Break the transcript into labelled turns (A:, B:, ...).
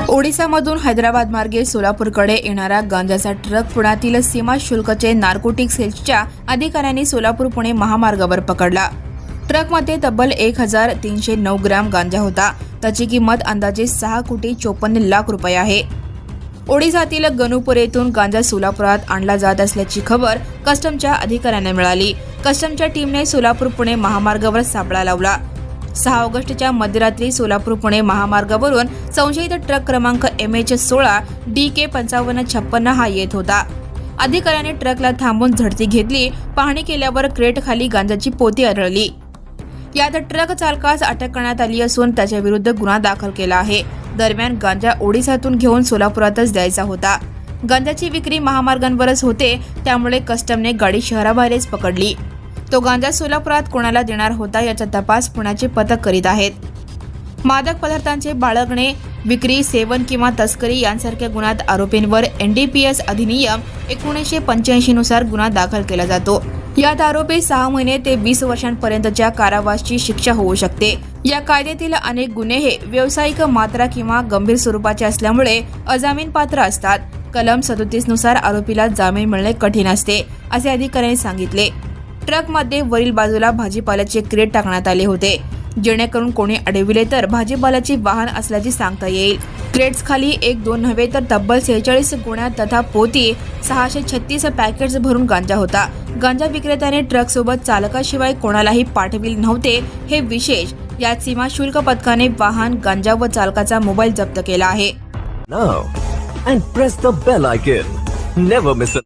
A: ओडिसामधून हैदराबाद मार्गे सोलापूरकडे येणारा गांजाचा ट्रक पुण्यातील सीमा शुल्कचे नार्कोटिक सेल्सच्या अधिकाऱ्यांनी सोलापूर पुणे महामार्गावर पकडला। ट्रकमध्ये तब्बल 1309 ग्रॅम गांजा होता। त्याची किंमत अंदाजे 6,54,00,000 रुपये आहे। ओडिसातील गणुपूर येथून गांजा सोलापुरात आणला जात असल्याची खबर कस्टमच्या अधिकाऱ्यांना मिळाली। कस्टमच्या टीमने सोलापूर पुणे महामार्गावर सापळा लावला। 6 ऑगस्टच्या मध्यरात्री सोलापूर पुणे महामार्गावरून संशयित ट्रक क्रमांक MH16 DK 5556 हा येत होता। अधिकाऱ्यांनी ट्रकला थांबवून झडती घेतली। पाहणी केल्यावर क्रेट खाली गांजाची पोती आढळली। यात ट्रक चालकास अटक करण्यात आली असून त्याच्या विरुद्ध गुन्हा दाखल केला आहे। दरम्यान गांजा ओडिसातून घेऊन सोलापुरातच द्यायचा होता। गांजाची विक्री महामार्गांवरच होते, त्यामुळे कस्टमने गाडी शहराबाहेरच पकडली। तो गांजा सोलापुरात कोणाला देणार होता याचा तपास पुण्याचे पथक करीत आहेत। मादक पदार्थांचे बाळगणे, विक्री, सेवन किंवा तस्करी यांसारख्या गुन्ह्यात आरोपींवर NDPS अधिनियम 1985 नुसार गुन्हा दाखल केला जातो। यात आरोपी 6 महिने ते 20 वर्षांपर्यंतच्या कारावासाची शिक्षा होऊ शकते। या कायद्यातील अनेक गुन्हे हे व्यावसायिक मात्रा किंवा गंभीर स्वरूपाचे असल्यामुळे अजामीनपात्र असतात। कलम 37 नुसार आरोपीला जामीन मिळणे कठीण असते, असे अधिकाऱ्यांनी सांगितले। ट्रकमध्ये वरील बाजूला भाजीपाल्याचे क्रेट टाकण्यात आले होते, जेणेकरून कोणी अडविले तर भाजीपाल्याचे वाहन असल्याचे सांगता येईल। क्रेट्स खाली 1-2 नव्हे तर तब्बल 46 गोण्या तथा पोती 636 पॅकेट्स भरून गांजा होता। गांजा विक्रेत्याने ट्रकसोबत चालकाशिवाय कोणालाही पाठविले नव्हते, हे विशेष। यात सीमा शुल्क पथकाने वाहन, गांजा व चालकाचा मोबाईल जप्त केला आहे।
B: Now and press the bell icon. Never miss a